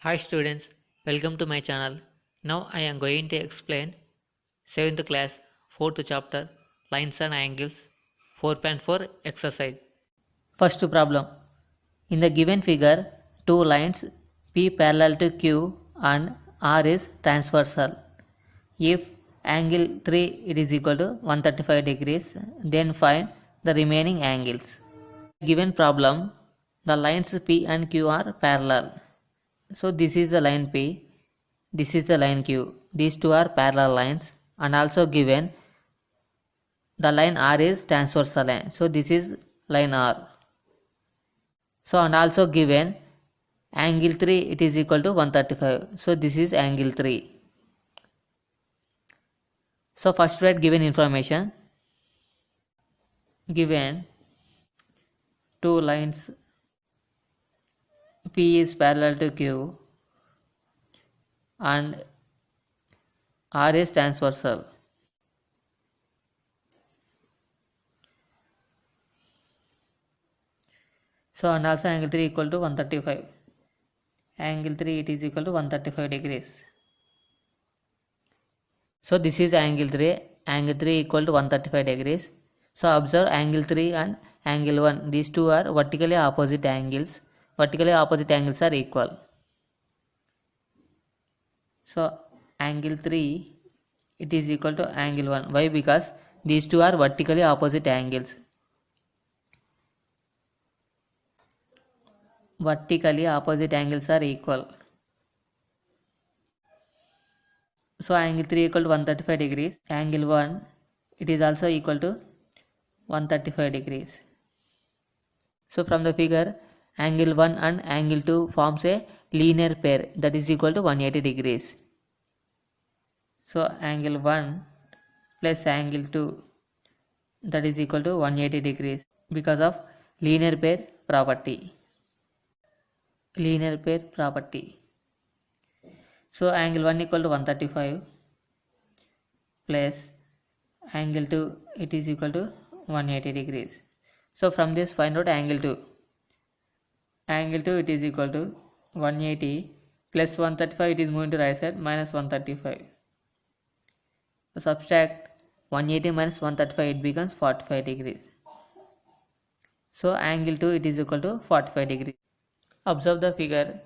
Hi students, welcome to my channel. Now I am going to explain 7th class 4th chapter lines and angles 4.4 exercise. First problem. In the given figure, two lines P parallel to Q and R is transversal. If angle 3 it is equal to 135 degrees, then find the remaining angles. Given problem, the lines P and Q are parallel. So this is the line P, this is the line Q. These two are parallel lines, and also given the line R is transversal line. So this is line R. So and also given angle 3 it is equal to 135. So this is angle 3. So first write given information. Given two lines P is parallel to Q and R is transversal. So and also angle 3 equal to 135. Angle 3 it is equal to 135 degrees. So this is angle 3 equal to 135 degrees. So observe angle 3 and angle 1. These two are vertically opposite angles. Vertically opposite angles are equal. So angle 3 it is equal to angle 1. Why? Because these two are vertically opposite angles. Vertically opposite angles are equal. So angle 3 equal to 135 degrees. Angle 1 it is also equal to 135 degrees. So from the figure, angle 1 and angle 2 forms a linear pair that is equal to 180 degrees. So angle 1 plus angle 2 that is equal to 180 degrees because of linear pair property. Linear pair property. So angle 1 equal to 135 plus angle 2 it is equal to 180 degrees. So from this find out angle 2. Angle 2 it is equal to 180 plus 135 it is moving to right side minus 135. So subtract 180 minus 135 it becomes 45 degrees. So angle 2 it is equal to 45 degrees. Observe the figure.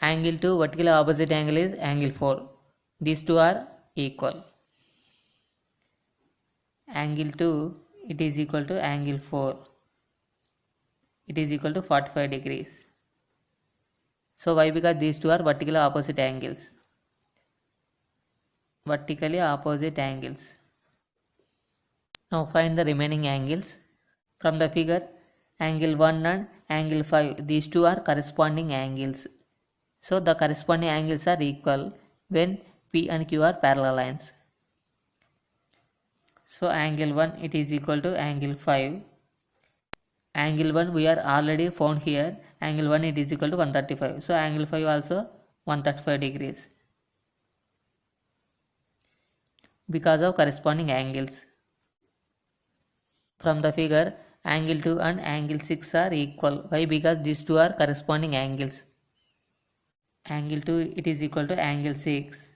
Angle 2 vertical opposite angle is angle 4. These two are equal. Angle 2 it is equal to angle 4. It is equal to 45 degrees. So why? Because these two are vertically opposite angles. Vertically opposite angles. Now find the remaining angles. From the figure, angle 1 and angle 5, these two are corresponding angles. So the corresponding angles are equal when P and Q are parallel lines. So angle 1 it is equal to angle 5. Angle 1 we are already found here. Angle 1 it is equal to 135. So angle 5 also 135 degrees. Because of corresponding angles. From the figure, angle 2 and angle 6 are equal. Why? Because these two are corresponding angles. Angle 2 it is equal to angle 6.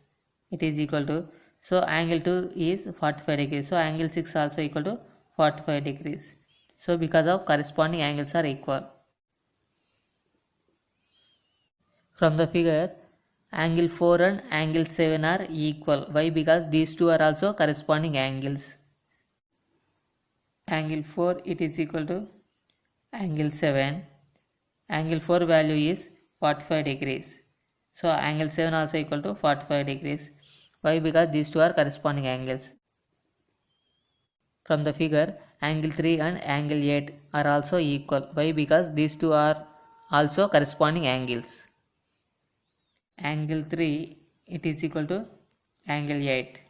It is equal to, so angle 2 is 45 degrees. So angle 6 also equal to 45 degrees. So because of corresponding angles are equal. From the figure, angle 4 and angle 7 are equal. Why? Because these two are also corresponding angles. Angle 4 it is equal to angle 7. Angle 4 value is 45 degrees. So angle 7 also equal to 45 degrees. Why? Because these two are corresponding angles. From the figure, angle 3 and angle 8 are also equal. Why? Because these two are also corresponding angles. Angle 3 it is equal to angle 8.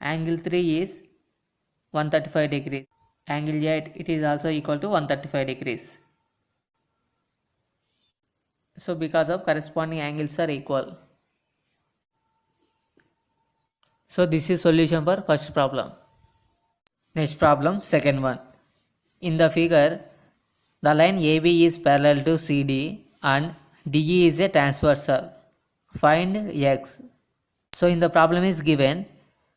Angle 3 is 135 degrees. Angle 8 it is also equal to 135 degrees. So because of corresponding angles are equal. So this is solution for first problem. Next problem, second one. In the figure, the line AB is parallel to CD and DE is a transversal. Find X. So in the problem is given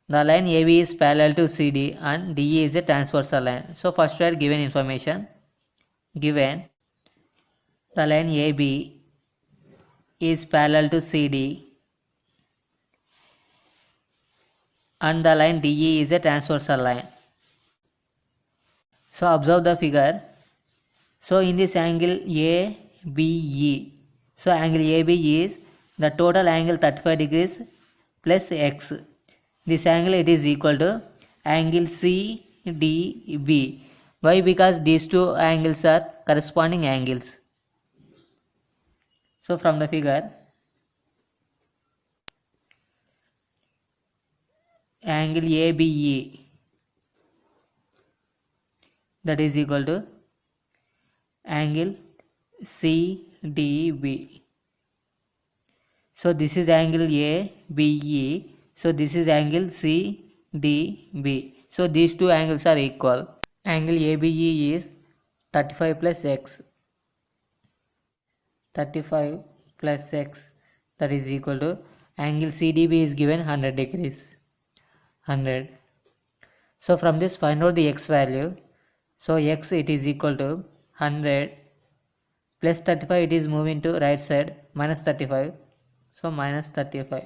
the line AB is parallel to CD and DE is a transversal line. So first write given information. Given the line AB is parallel to CD and the line DE is a transversal line. So observe the figure. So in this angle ABE, so angle AB is the total angle 35 degrees plus X. This angle it is equal to angle CDB. Why? Because these two angles are corresponding angles. So from the figure, angle ABE that is equal to angle CDB. So this is angle ABE. So this is angle CDB. So these two angles are equal. Angle ABE is 35 plus X. 35 plus X that is equal to angle CDB is given 100 degrees. 100. So from this find out the X value. So X it is equal to 100 plus 35, it is moving to right side, minus 35. So minus 35.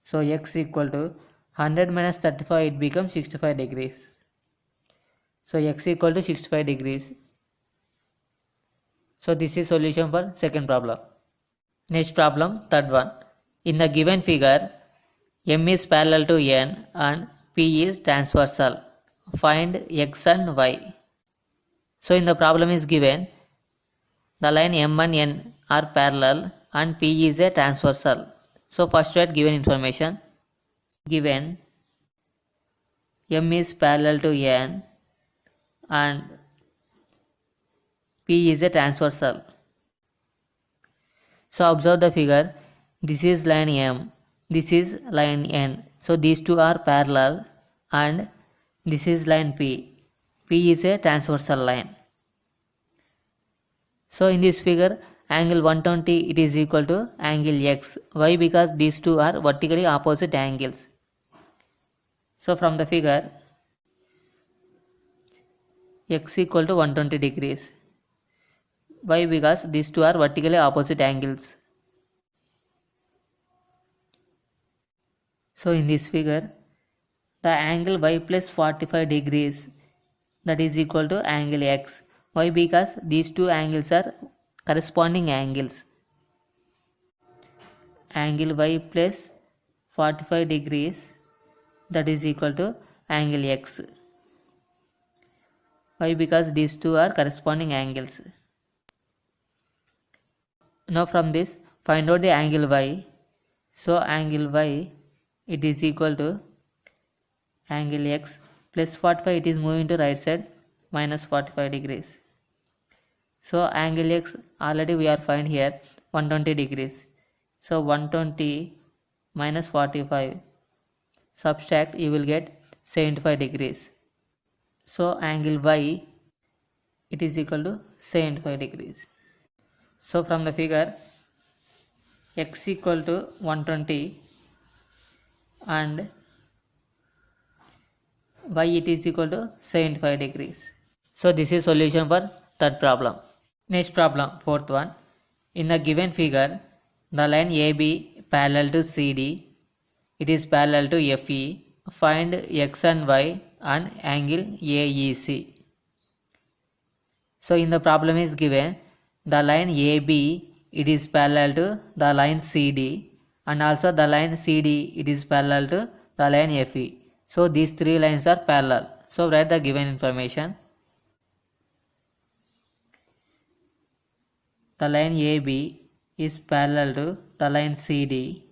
So X equal to 100 minus 35, it becomes 65 degrees. So X equal to 65 degrees. So this is solution for second problem. Next problem, third one. In the given figure, M is parallel to N and P is transversal. Find X and Y. So in the problem is given the line M and N are parallel and P is a transversal. So first write given information. Given M is parallel to N and P is a transversal. So observe the figure. This is line M, this is line N. So these two are parallel and this is line P. P is a transversal line. So in this figure, angle 120 it is equal to angle X. Why? Because these two are vertically opposite angles. So from the figure, X equal to 120 degrees. Why? Because these two are vertically opposite angles. So in this figure, the angle Y plus 45 degrees that is equal to angle X. Why? Because these two angles are corresponding angles. Angle Y plus 45 degrees that is equal to angle X. Why? Because these two are corresponding angles. Now from this find out the angle Y. So angle Y it is equal to angle X plus 45, it is moving to right side, minus 45 degrees. So angle X already we are find here 120 degrees. So 120 minus 45, subtract, you will get 75 degrees. So angle Y it is equal to 75 degrees. So from the figure, X equal to 120 and Y it is equal to 75 degrees. So this is solution for third problem. Next problem, fourth one. In the given figure, the line AB parallel to CD, it is parallel to FE. Find X and Y and angle AEC. So in the problem is given the line AB it is parallel to the line CD and also the line CD it is parallel to the line FE. So these three lines are parallel. So write the given information. The line AB is parallel to the line CD.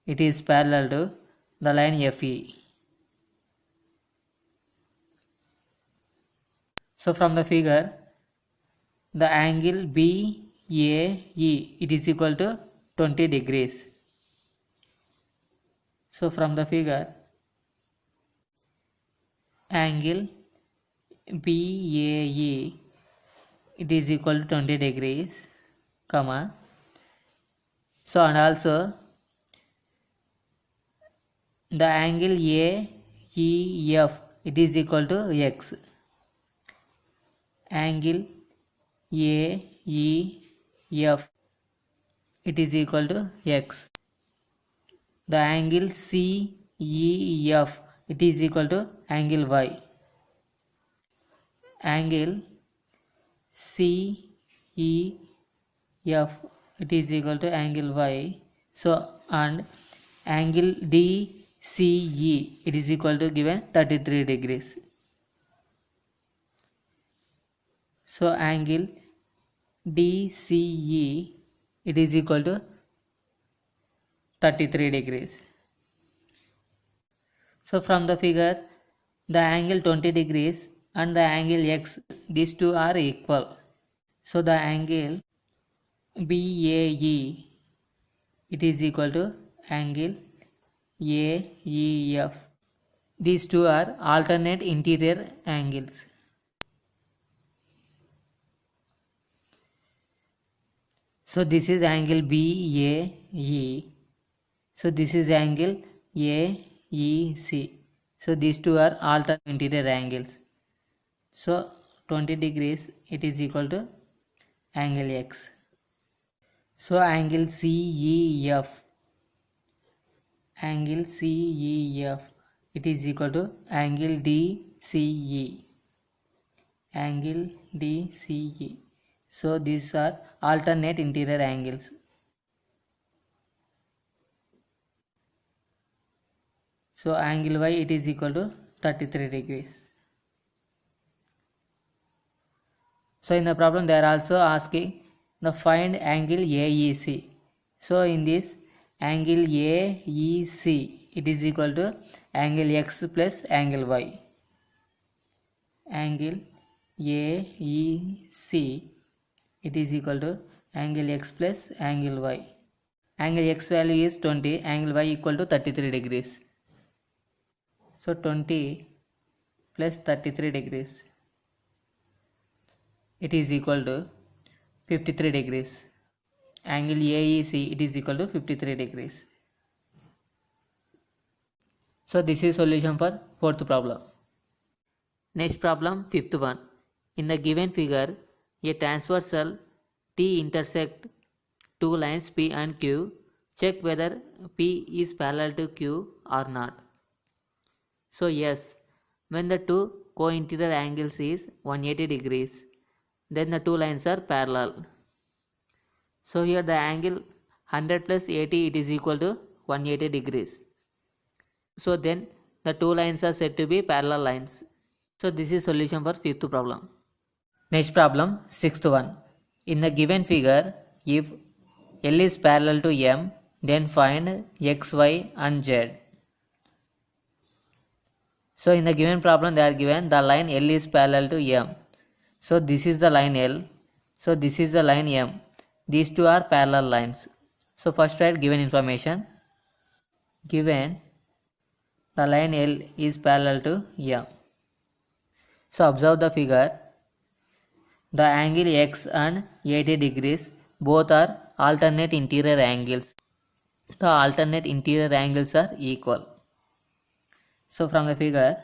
It is parallel to the line FE. So from the figure, the angle BAE it is equal to 20 degrees. So from the figure, angle BAE it is equal to 20 degrees comma. So and also the angle AEF, it is equal to x. Angle AEF, it is equal to x. The angle CEF, it is equal to angle y. Angle CEF, it is equal to angle y. So and angle DCE, it is equal to given 33 degrees. So angle DCE, it is equal to 33 degrees. So from the figure, the angle 20 degrees and the angle x, these two are equal. So the angle BAE, it is equal to angle AEF. These two are alternate interior angles. So this is angle BAE. So this is angle AEC. So these two are alternate interior angles. So 20 degrees, it is equal to angle x. So angle CEF, it is equal to angle DCE. Angle DCE. So these are alternate interior angles. So angle y, it is equal to 33 degrees. So in the problem they are also asking the find angle AEC. So in this angle AEC, it is equal to angle x plus angle y. Angle AEC, it is equal to angle x plus angle y. Angle x value is 20, angle y equal to 33 degrees. So 20 plus 33 degrees, it is equal to 53 degrees. Angle AEC, it is equal to 53 degrees. So this is solution for fourth problem. Next problem, fifth one. In the given figure, a transversal T intersect two lines P and Q. Check whether P is parallel to Q or not. So yes, when the two co-interior angles is 180 degrees, then the two lines are parallel. So here the angle 100 plus 80, it is equal to 180 degrees. So then the two lines are said to be parallel lines. So this is solution for fifth problem. Next problem, sixth one. In the given figure, if L is parallel to M, then find X, Y and Z. So in the given problem they are given the line L is parallel to M. So this is the line L. So this is the line M. These two are parallel lines. So first write given information. Given the line L is parallel to M. So observe the figure. The angle X and 80 degrees both are alternate interior angles. The alternate interior angles are equal. So from the figure,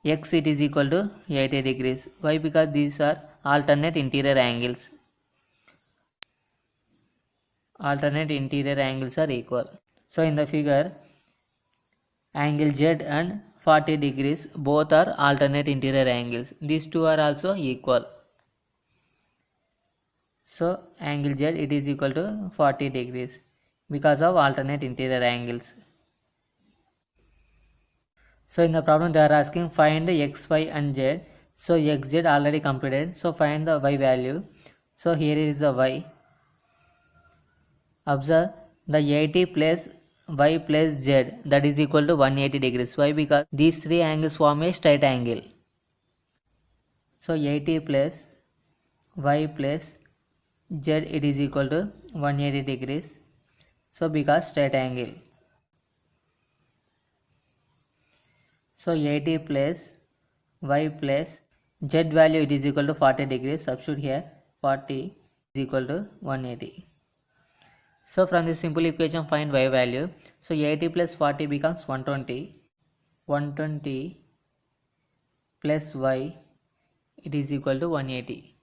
X, it is equal to 80 degrees. Why? Because these are alternate interior angles. Alternate interior angles are equal. So in the figure, angle Z and 40 degrees both are alternate interior angles. These two are also equal. So angle Z, it is equal to 40 degrees because of alternate interior angles. So in the problem they are asking find X, Y and Z. So X, Z already completed. So find the Y value. So here is the Y. Observe the 80 plus Y plus Z, that is equal to 180 degrees. Why? Because these three angles form a straight angle. So 80 plus Y plus Z, it is equal to 180 degrees. So because straight angle. So 80 plus Y plus Z value, it is equal to 40 degrees. Substitute here. 40 is equal to 180. So from this simple equation find y value. So 80 plus 40 becomes 120. 120 plus y, it is equal to 180.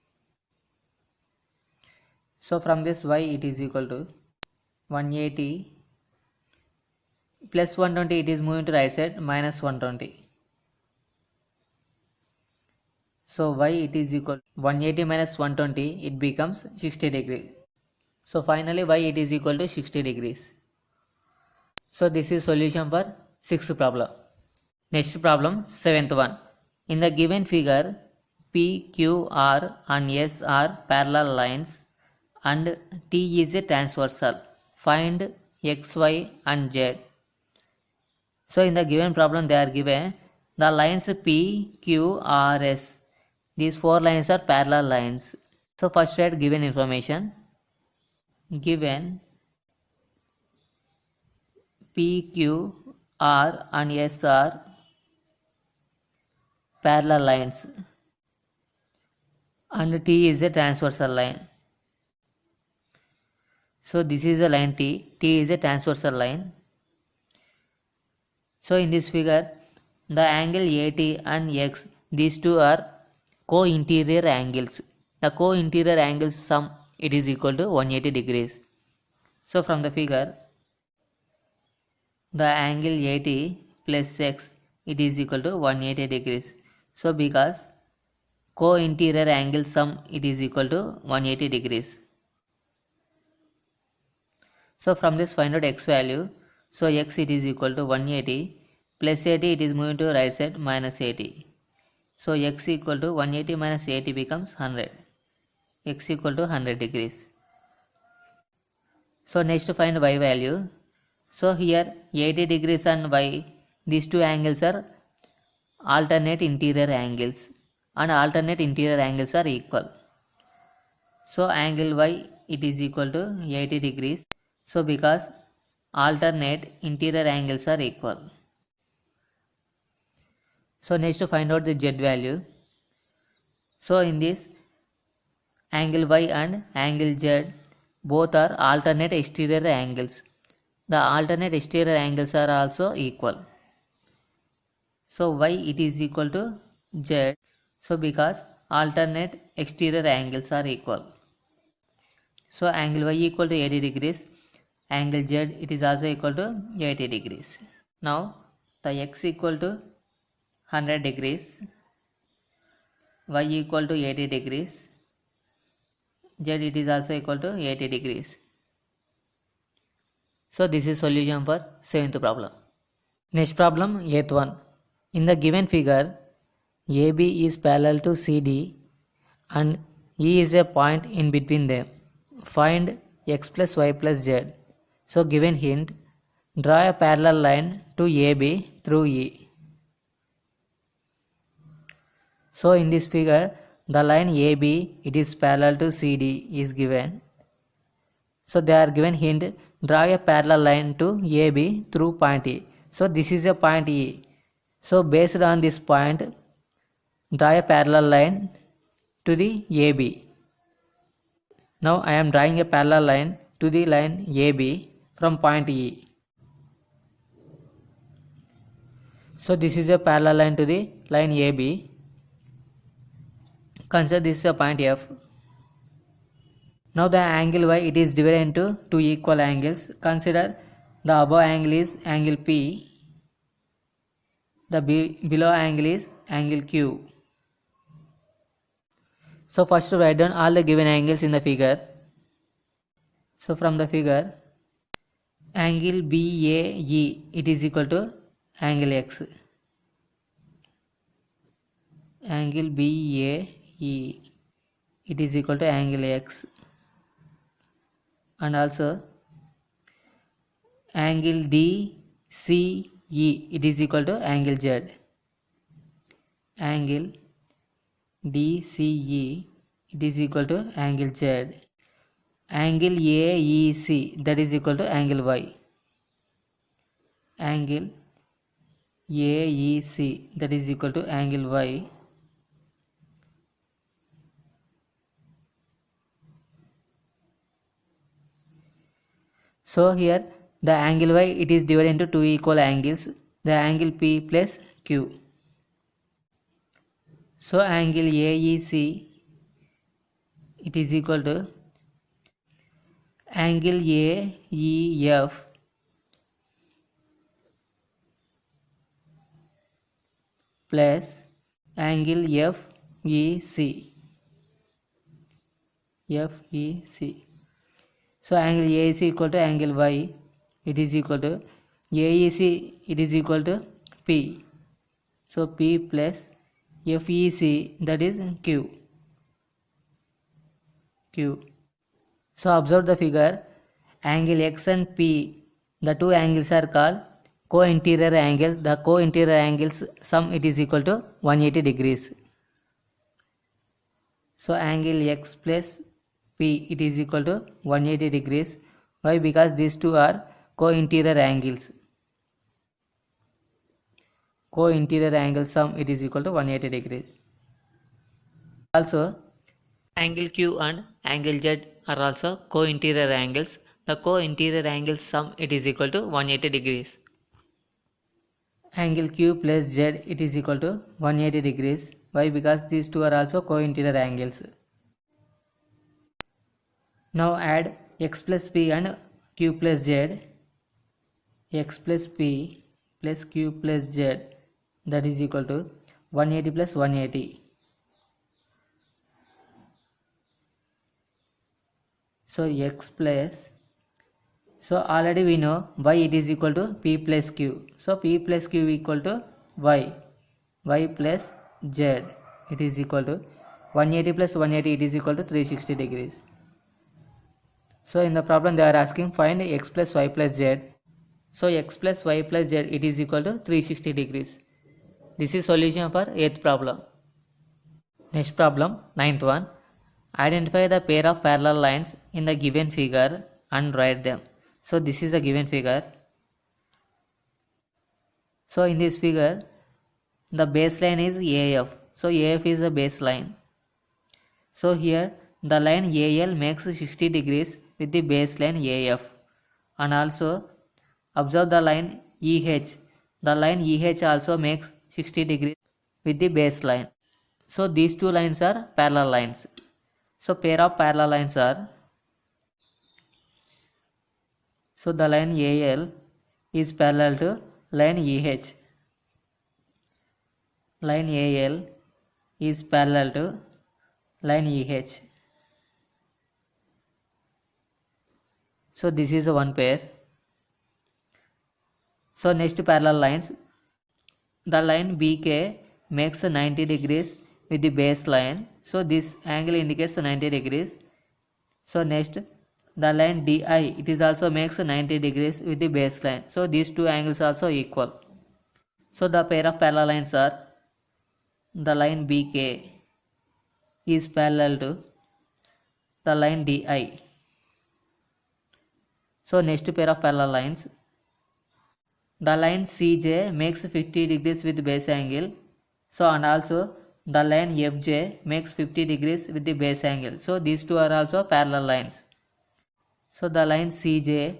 So from this y it is equal to 180 plus 120, it is moving to right side, minus 120. So y it is equal to 180 minus 120, it becomes 60 degrees. So finally y it is equal to 60 degrees. So this is solution for sixth problem. Next problem, seventh one. In the given figure, P, Q, R and S are parallel lines and T is a transversal. Find X, Y and Z. So in the given problem they are given the lines P, Q, R, S. These four lines are parallel lines. So first write given information. Given P, Q, R and S are parallel lines and T is a transversal line. So this is a line T is a transversal line. So in this figure, the angle AT and X, these two are co-interior angles. The co-interior angles sum, it is equal to 180 degrees. So from the figure, the angle AT plus X, it is equal to 180 degrees. So because co-interior angle sum, it is equal to 180 degrees. So from this find out X value. So X it is equal to 180 plus 80, it is moving to right side, minus 80. So X equal to 180 minus 80 becomes 100. X equal to 100 degrees. So next to find Y value. So here 80 degrees and Y, these two angles are alternate interior angles and alternate interior angles are equal. So angle Y it is equal to 80 degrees. So because alternate interior angles are equal. So next to find out the Z value. So in this angle Y and angle Z both are alternate exterior angles. The alternate exterior angles are also equal. So Y it is equal to Z. So because alternate exterior angles are equal. So angle Y equal to 80 degrees. Angle Z it is also equal to 80 degrees. Now the X equal to 100 degrees. Y equal to 80 degrees. Z it is also equal to 80 degrees. So this is solution for seventh problem. Next problem, eighth one. In the given figure, AB is parallel to CD and E is a point in between them. Find X plus Y plus Z. So given hint, draw a parallel line to AB through E. So in this figure, the line AB, it is parallel to CD is given. So they are given hint, draw a parallel line to AB through point E. So this is a point E. So based on this point, draw a parallel line to the AB. Now I am drawing a parallel line to the line AB from point E. So this is a parallel line to the line AB. Consider this is a point F. Now the angle Y it is divided into two equal angles. Consider the above angle is angle P. The below angle is angle Q. So first write down all the given angles in the figure. So from the figure, angle BAE it is equal to angle X. Angle BAE it is equal to angle X. And also angle DCE it is equal to angle Z. Angle DCE it is equal to angle Z. Angle AEC that is equal to angle Y. Angle AEC that is equal to angle Y. So here the angle Y, it is divided into two equal angles, the angle P plus Q. So angle AEC, it is equal to angle AEF plus angle FEC. So angle AEC equal to angle Y, it is equal to AEC, it is equal to P. So P plus FEC, that is Q. So observe the figure. Angle X and P, the two angles are called co-interior angles. The co-interior angles sum, it is equal to 180 degrees. So angle X plus P, it is equal to 180 degrees. Why? Because these two are co-interior angles. Co-interior angle sum, it is equal to 180 degrees. Also, angle Q and angle Z are also co-interior angles. The co-interior angle sum, it is equal to 180 degrees. Angle Q plus Z, it is equal to 180 degrees. Why? Because these two are also co-interior angles. Now add X plus P and Q plus Z. X plus P plus Q plus Z, that is equal to 180 plus 180. So X plus, so already we know Y, it is equal to P plus Q. So P plus Q equal to Y. Y plus Z, it is equal to 180 plus 180, it is equal to 360 degrees. So in the problem they are asking find X plus Y plus Z. So X plus Y plus Z, it is equal to 360 degrees. This is solution for 8th problem. Next problem, 9th one. Identify the pair of parallel lines in the given figure and write them. So this is a given figure. So in this figure, the baseline is AF. So AF is a baseline. So here the line AL makes 60 degrees with the baseline AF. And also observe the line EH. The line EH also makes 60 degrees with the baseline. So these two lines are parallel lines. So pair of parallel lines are, so the line AL is parallel to line EH. Line AL is parallel to line EH. So this is one pair. So next parallel lines, the line BK makes 90 degrees with the baseline. So this angle indicates 90 degrees. So next the line DI, it is also makes 90 degrees with the baseline. So these two angles are also equal. So the pair of parallel lines are, the line BK is parallel to the line DI. So next pair of parallel lines, the line CJ makes 50 degrees with base angle. So and also the line FJ makes 50 degrees with the base angle. So these two are also parallel lines. So the line CJ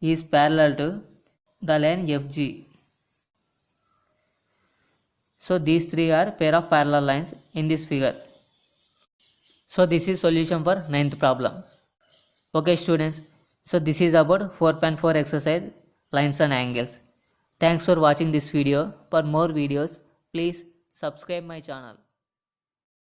is parallel to the line FG. So these three are pair of parallel lines in this figure. So this is solution for 9th problem. Okay students, so this is about 4.4 exercise, lines and angles. Thanks for watching this video. For more videos, please subscribe my channel.